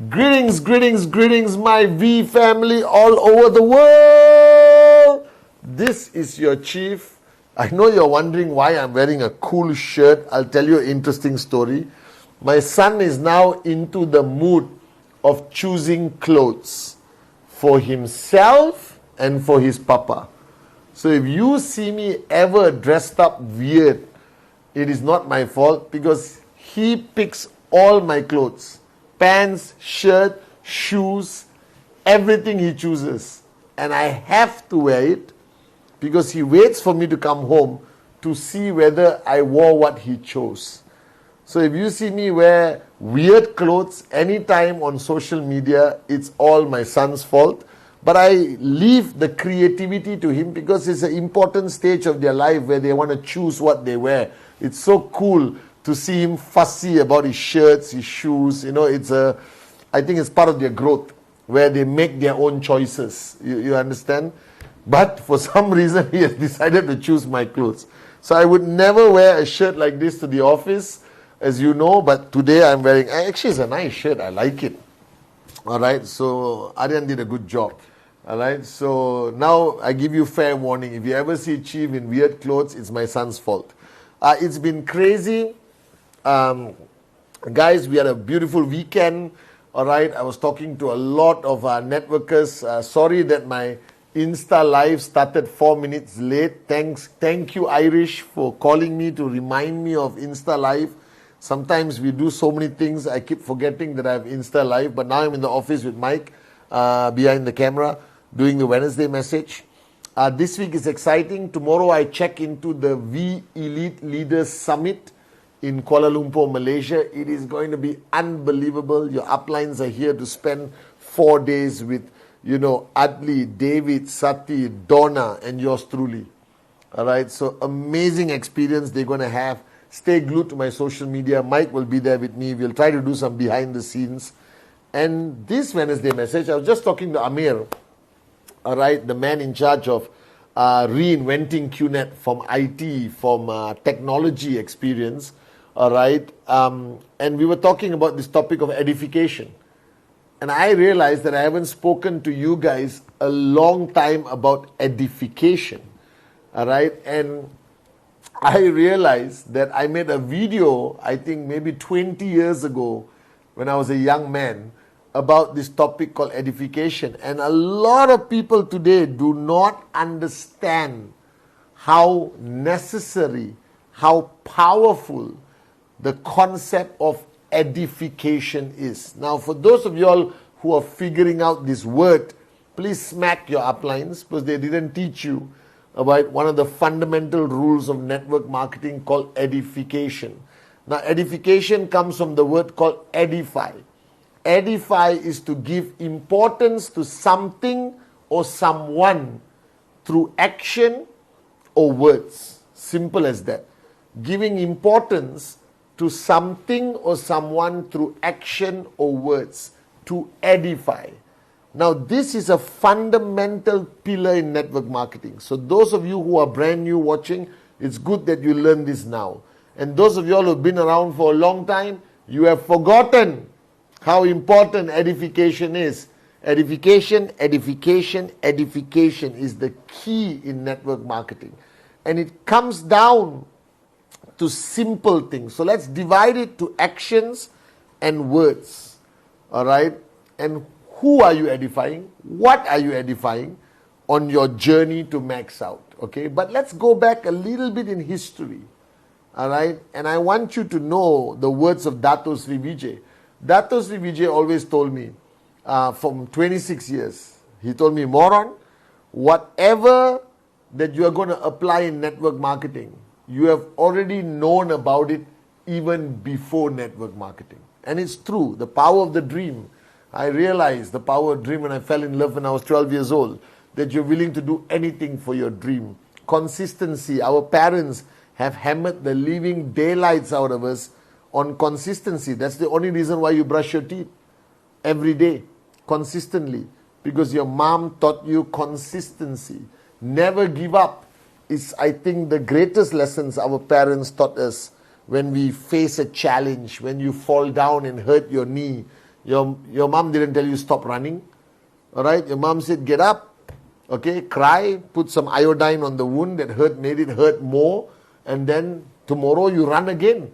Greetings, greetings, greetings, my V family all over the world. This is your chief. I know you're wondering why I'm wearing a cool shirt. I'll tell you an interesting story. My son is now into the mood of choosing clothes for himself and for his papa. So if you see me ever dressed up weird, it is not my fault because he picks all my clothes. Pants, shirt, shoes, everything he chooses. And I have to wear it because he waits for me to come home to see whether I wore what he chose. So if you see me wear weird clothes anytime on social media, it's all my son's fault. But I leave the creativity to him because it's an important stage of their life where they want to choose what they wear. It's so cool to see him fussy about his shirts, his shoes. You know, I think it's part of their growth where they make their own choices. You understand? But for some reason, he has decided to choose my clothes. So I would never wear a shirt like this to the office, as you know. But today I'm wearing, actually it's a nice shirt. I like it. All right. So Aryan did a good job. All right. So now I give you fair warning. If you ever see Chief in weird clothes, it's my son's fault. It's been crazy. Guys, we had a beautiful weekend. All right, I was talking to a lot of our networkers. Sorry that my Insta Live started 4 minutes late. Thank you, Irish, for calling me to remind me of Insta Live. Sometimes we do so many things, I keep forgetting that I have Insta Live. But now I'm in the office with Mike behind the camera doing the Wednesday message. This week is exciting. Tomorrow I check into the V Elite Leaders Summit in Kuala Lumpur, Malaysia. It is going to be unbelievable. Your uplines are here to spend 4 days with, Adli, David, Sati, Donna, and yours truly. All right, so amazing experience they're going to have. Stay glued to my social media. Mike will be there with me. We'll try to do some behind the scenes. And this Wednesday message, I was just talking to Amir, all right, the man in charge of reinventing QNet from IT, from technology experience. All right, and we were talking about this topic of edification, and I realized that I haven't spoken to you guys a long time about edification. All right, and I realized that I made a video, I think maybe 20 years ago when I was a young man, about this topic called edification, and a lot of people today do not understand how necessary, how powerful the concept of edification is. Now, for those of you all who are figuring out this word, please smack your uplines because they didn't teach you about one of the fundamental rules of network marketing called edification. Now, edification comes from the word called edify. Edify is to give importance to something or someone through action or words. Simple as that. Giving importance to something or someone through action or words, to edify. Now, this is a fundamental pillar in network marketing. So those of you who are brand new watching, it's good that you learn this now. And those of you all who have been around for a long time, you have forgotten how important edification is. Edification, edification, edification is the key in network marketing. And it comes down to simple things. So let's divide it to actions and words. All right? And who are you edifying? What are you edifying on your journey to max out? Okay? But let's go back a little bit in history. All right? And I want you to know the words of Dato Sri Vijay. Dato Sri Vijay always told me, from 26 years, he told me, moron, whatever that you are going to apply in network marketing, you have already known about it even before network marketing. And it's true, the power of the dream. I realized the power of dream when I fell in love when I was 12 years old, that you're willing to do anything for your dream. Consistency. Our parents have hammered the living daylights out of us on consistency. That's the only reason why you brush your teeth every day, consistently, because your mom taught you consistency. never give up is, I think, the greatest lessons our parents taught us when we face a challenge, when you fall down and hurt your knee. Your mom didn't tell you stop running. All right? Your mom said, get up, okay, cry, put some iodine on the wound that hurt, made it hurt more, and then tomorrow you run again.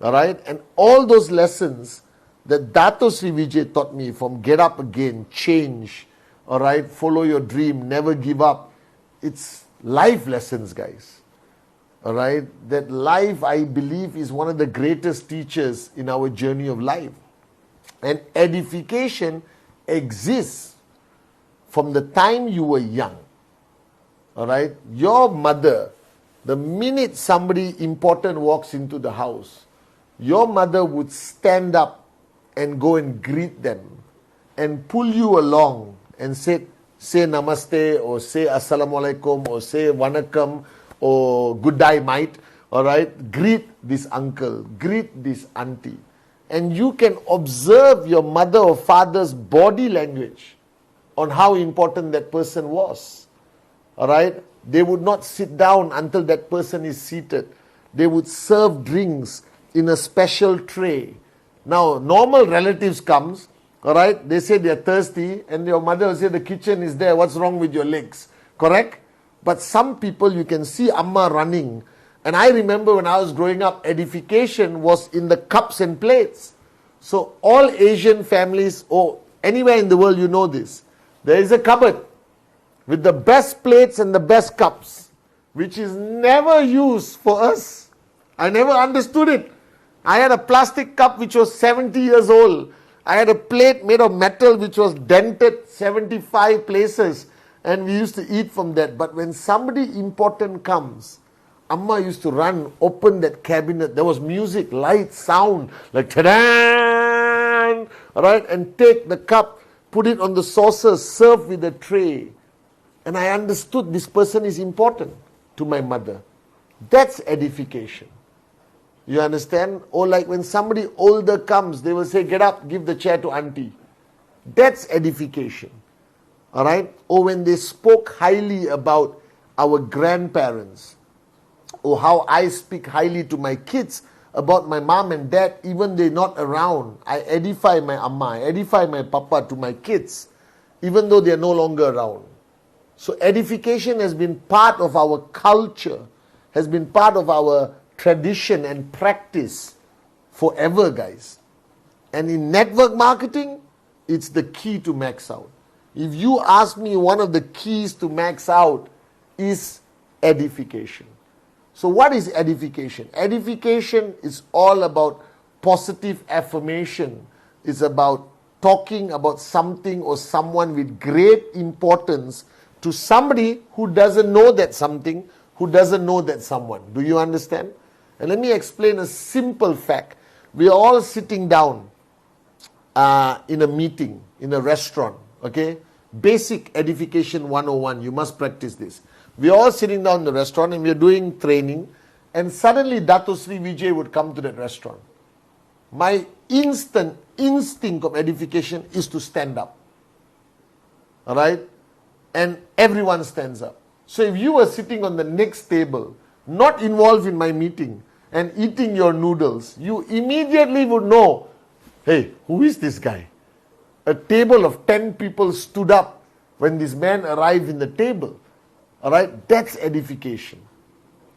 All right? And all those lessons that Dato Sri Vijay taught me, from get up again, change, all right, follow your dream, never give up. It's life lessons, guys. All right? That life, I believe, is one of the greatest teachers in our journey of life. And edification exists from the time you were young. All right? Your mother, the minute somebody important walks into the house, your mother would stand up and go and greet them and pull you along and say namaste, or say assalamu alaikum, or say wanakam, or good day mate. All right? Greet this uncle, greet this auntie. And you can observe your mother or father's body language on how important that person was. All right? They would not sit down until that person is seated. They would serve drinks in a special tray. Now, normal relatives comes, all right? They say they're thirsty, and your mother will say, the kitchen is there, what's wrong with your legs? Correct? But some people, you can see Amma running. And I remember when I was growing up, edification was in the cups and plates. So all Asian families, or anywhere in the world, you know this. There is a cupboard with the best plates and the best cups, which is never used for us. I never understood it. I had a plastic cup which was 70 years old. I had a plate made of metal which was dented 75 places, and we used to eat from that. But when somebody important comes, Amma used to run, open that cabinet. There was music, light, sound, like ta-da, right? And take the cup, put it on the saucer, serve with a tray. And I understood this person is important to my mother. That's edification. You understand? Or like when somebody older comes, they will say, get up, give the chair to auntie. That's edification. All right? Or when they spoke highly about our grandparents, or how I speak highly to my kids about my mom and dad, even they're not around. I edify my amma, I edify my papa to my kids, even though they're no longer around. So edification has been part of our culture, has been part of our tradition and practice forever, guys. And in network marketing, it's the key to max out. If you ask me, one of the keys to max out is edification. So what is edification? Edification is all about positive affirmation. It's about talking about something or someone with great importance to somebody who doesn't know that something, who doesn't know that someone. Do you understand? And let me explain a simple fact. We are all sitting down in a meeting, in a restaurant, okay? Basic edification 101, you must practice this. We are all sitting down in the restaurant and we are doing training, and suddenly Dato Sri Vijay would come to that restaurant. My instinct of edification is to stand up. All right? And everyone stands up. So if you were sitting on the next table, not involved in my meeting, and eating your noodles, you immediately would know, hey, who is this guy? A table of 10 people stood up when this man arrived in the table. All right, that's edification.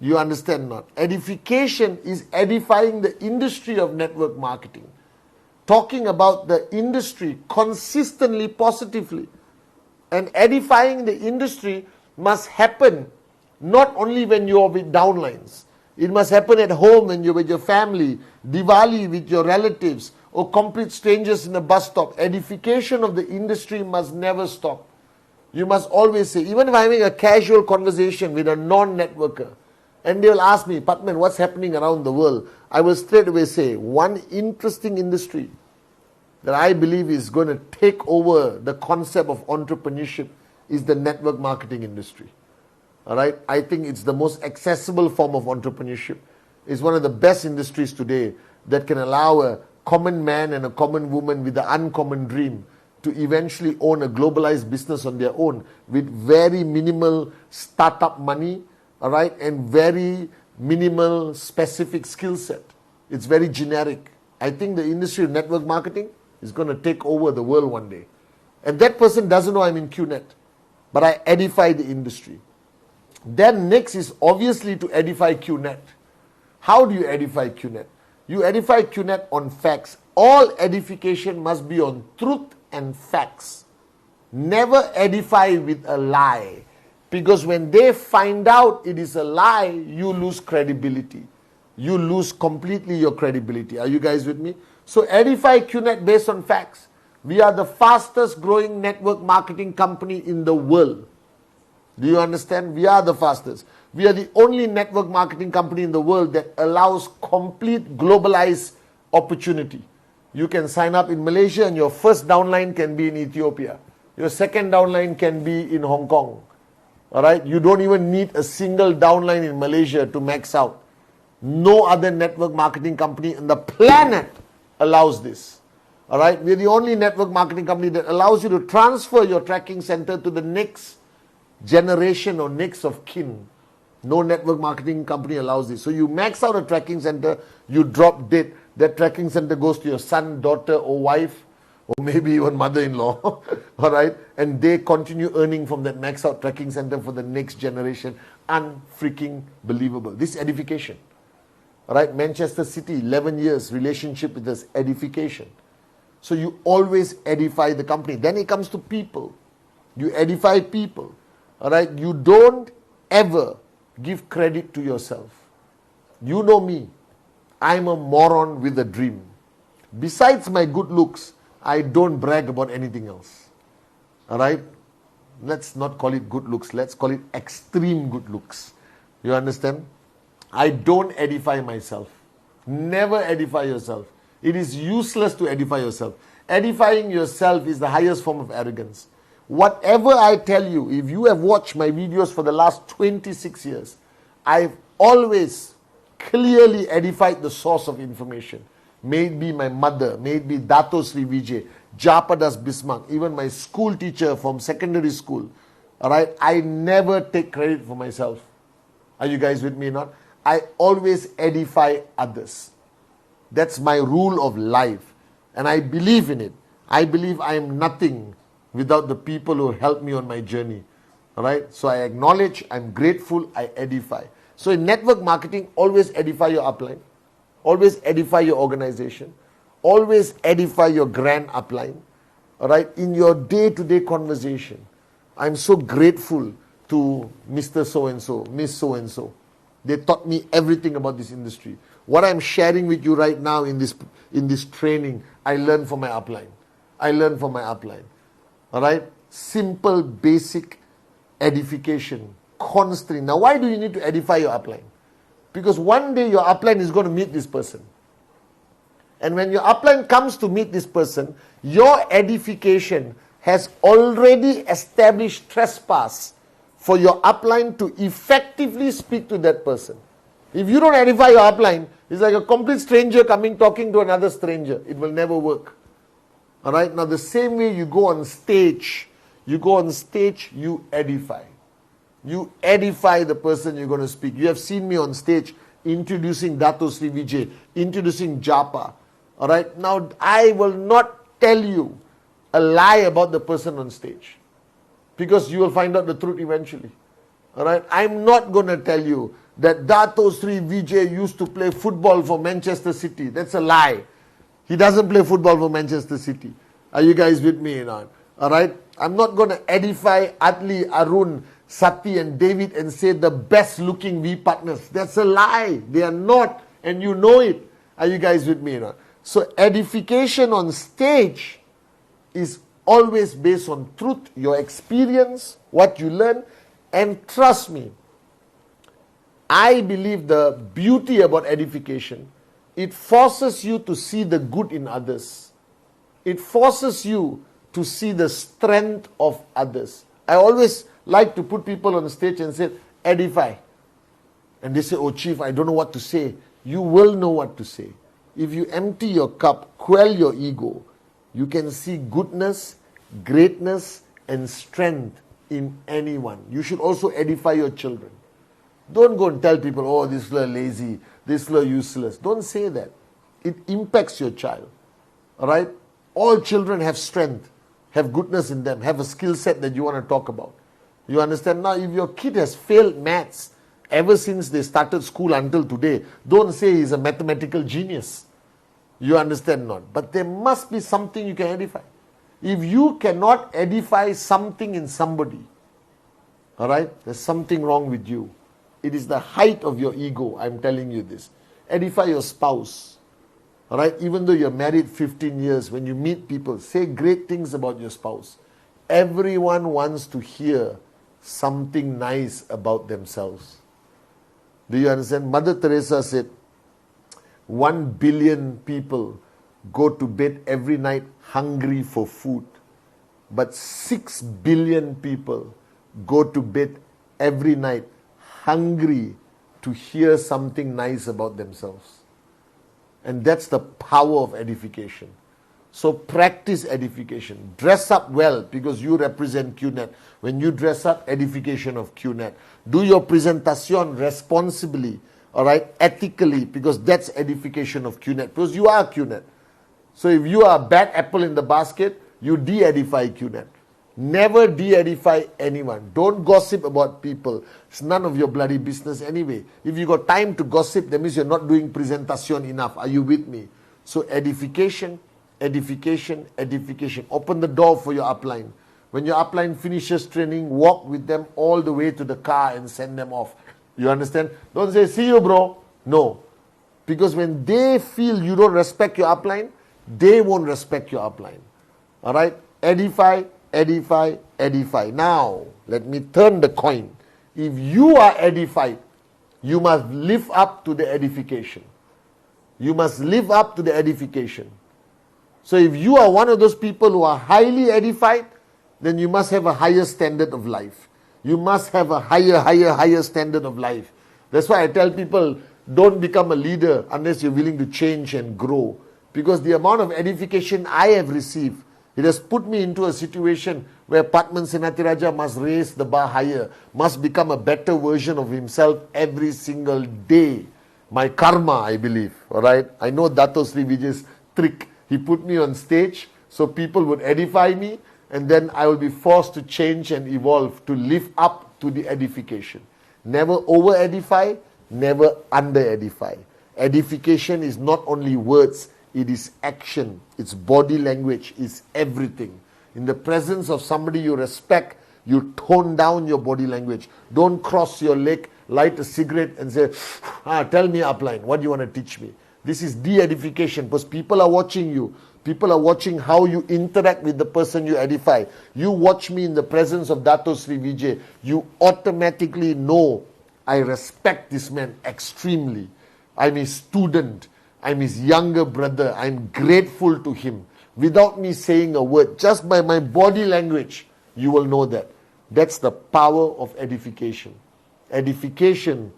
You understand not? Edification is edifying the industry of network marketing. Talking about the industry consistently, positively. And edifying the industry must happen not only when you are with downlines. It must happen at home when you're with your family, Diwali with your relatives, or complete strangers in a bus stop. Edification of the industry must never stop. You must always say, even if I'm having a casual conversation with a non-networker, and they will ask me, Patman, what's happening around the world? I will straight away say, one interesting industry that I believe is going to take over the concept of entrepreneurship is the network marketing industry. All right? I think it's the most accessible form of entrepreneurship. It's one of the best industries today that can allow a common man and a common woman with an uncommon dream to eventually own a globalized business on their own with very minimal startup money, all right, and very minimal specific skill set. It's very generic. I think the industry of network marketing is going to take over the world one day. And that person doesn't know I'm in QNet, but I edify the industry. Then next is obviously to edify QNet. How do you edify QNet? You edify QNet on facts. All edification must be on truth and facts. Never edify with a lie. Because when they find out it is a lie, you lose credibility. You lose completely your credibility. Are you guys with me? So edify QNet based on facts. We are the fastest growing network marketing company in the world. Do you understand? We are the fastest. We are the only network marketing company in the world that allows complete globalized opportunity. You can sign up in Malaysia and your first downline can be in Ethiopia. Your second downline can be in Hong Kong. All right? You don't even need a single downline in Malaysia to max out. No other network marketing company on the planet allows this. All right? We're the only network marketing company that allows you to transfer your tracking center to the next generation or next of kin. No network marketing company allows this. So you max out a tracking center, you drop dead. That tracking center goes to your son, daughter, or wife, or maybe even mother-in-law. All right? And they continue earning from that max out tracking center for the next generation. Unfreaking believable. This edification. All right? Manchester City, 11 years relationship with this edification. So you always edify the company. Then it comes to people. You edify people. All right? You don't ever give credit to yourself. You know me. I'm a moron with a dream. Besides my good looks, I don't brag about anything else. All right? Let's not call it good looks. Let's call it extreme good looks. You understand? I don't edify myself. Never edify yourself. It is useless to edify yourself. Edifying yourself is the highest form of arrogance. Whatever I tell you, if you have watched my videos for the last 26 years, I've always clearly edified the source of information. May it be my mother, may it be Dato Sri Vijay, Japadas Bismarck, even my school teacher from secondary school. All right, I never take credit for myself. Are you guys with me or not? I always edify others. That's my rule of life. And I believe in it. I believe I am nothing without the people who helped me on my journey. All right? So I acknowledge, I'm grateful, I edify. So in network marketing, always edify your upline. Always edify your organization. Always edify your grand upline. All right? In your day-to-day conversation, I'm so grateful to Mr. So-and-so, Miss So-and-so. They taught me everything about this industry. What I'm sharing with you right now in this training, I learned from my upline. I learned from my upline. All right? Simple, basic edification. Constantly. Now, why do you need to edify your upline? Because one day your upline is going to meet this person. And when your upline comes to meet this person, your edification has already established trespass for your upline to effectively speak to that person. If you don't edify your upline, it's like a complete stranger talking to another stranger. It will never work. All right? Now, the same way you go on stage, you edify. You edify the person you're going to speak. You have seen me on stage introducing Dato Sri Vijay, introducing Japa. All right? Now, I will not tell you a lie about the person on stage, because you will find out the truth eventually. All right? I'm not going to tell you that Dato Sri Vijay used to play football for Manchester City. That's a lie. He doesn't play football for Manchester City. Are you guys with me or not? All right? I'm not going to edify Adli, Arun, Sati and David and say the best looking V partners. That's a lie. They are not, and you know it. Are you guys with me or not? So edification on stage is always based on truth, your experience, what you learn, and trust me, I believe the beauty about edification, it forces you to see the good in others. It forces you to see the strength of others. I always like to put people on stage and say, edify. And they say, oh chief, I don't know what to say. You will know what to say. If you empty your cup, quell your ego, you can see goodness greatness and strength in anyone. You should also edify your children. Don't go and tell people, oh, this little lazy, this little useless. Don't say that. It impacts your child. All right? All children have strength, have goodness in them, have a skill set that you want to talk about. You understand? Now, if your kid has failed maths ever since they started school until today, don't say he's a mathematical genius. You understand not? But there must be something you can edify. If you cannot edify something in somebody, all right, there's something wrong with you. It is the height of your ego, I'm telling you this. Edify your spouse. All right, even though you're married 15 years, when you meet people, say great things about your spouse. Everyone wants to hear something nice about themselves. Do you understand? Mother Teresa said, 1 billion people go to bed every night hungry for food, but 6 billion people go to bed every night hungry to hear something nice about themselves. And that's the power of edification. So practice edification. Dress up well because you represent QNet. When you dress up, edification of QNet. Do your presentation responsibly, all right, ethically, because that's edification of QNet. Because you are QNet. So if you are a bad apple in the basket, you de-edify QNet. Never de-edify anyone. Don't gossip about people. It's none of your bloody business anyway. If you got time to gossip, that means you're not doing presentation enough. Are you with me? So edification, edification, edification. Open the door for your upline. When your upline finishes training, walk with them all the way to the car and send them off. You understand? Don't say, see you, bro. No. Because when they feel you don't respect your upline, they won't respect your upline. All right? Edify, edify, edify. Now, let me turn the coin. If you are edified, you must live up to the edification. You must live up to the edification. So if you are one of those people who are highly edified, then you must have a higher standard of life. You must have a higher standard of life. That's why I tell people, don't become a leader unless you're willing to change and grow. Because the amount of edification I have received, it has put me into a situation where Patman Senatiraja must raise the bar higher, must become a better version of himself every single day. My karma, I believe. All right? I know Dato Sri Vijay's trick. He put me on stage so people would edify me, and then I will be forced to change and evolve to live up to the edification. Never over-edify, never under-edify. Edification is not only words, it is action, it's body language, it's everything. In the presence of somebody you respect, you tone down your body language. Don't cross your leg, light a cigarette and say, tell me upline, what do you want to teach me? This is de-edification because people are watching you. People are watching how you interact with the person you edify. You watch me in the presence of Dato Sri Vijay, you automatically know I respect this man extremely. I'm his student. I'm his younger brother. I'm grateful to him. Without me saying a word, just by my body language, you will know that. That's the power of edification. Edification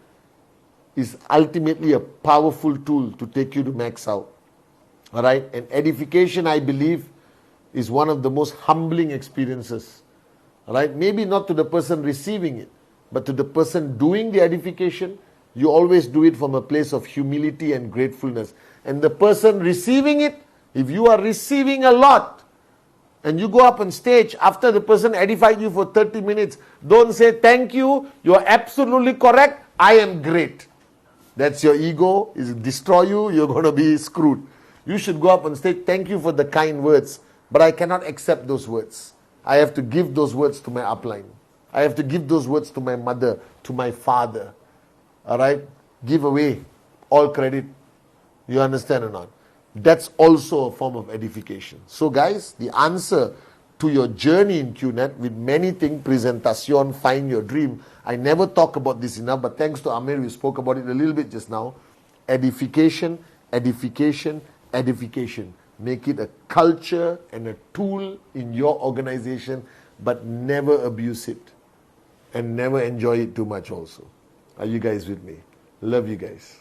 is ultimately a powerful tool to take you to max out. All right? And edification, I believe, is one of the most humbling experiences. All right? Maybe not to the person receiving it, but to the person doing the edification, you always do it from a place of humility and gratefulness. And the person receiving it, if you are receiving a lot, and you go up on stage after the person edified you for 30 minutes, don't say, thank you, you're absolutely correct, I am great. That's your ego, it will destroy you, you're going to be screwed. You should go up on stage, thank you for the kind words, but I cannot accept those words. I have to give those words to my upline. I have to give those words to my mother, to my father. All right? Give away all credit. You understand or not? That's also a form of edification. So guys, the answer to your journey in QNet with many things, presentation, find your dream. I never talk about this enough, but thanks to Amir, we spoke about it a little bit just now. Edification, edification, edification. Make it a culture and a tool in your organization, but never abuse it. And never enjoy it too much also. Are you guys with me? Love you guys.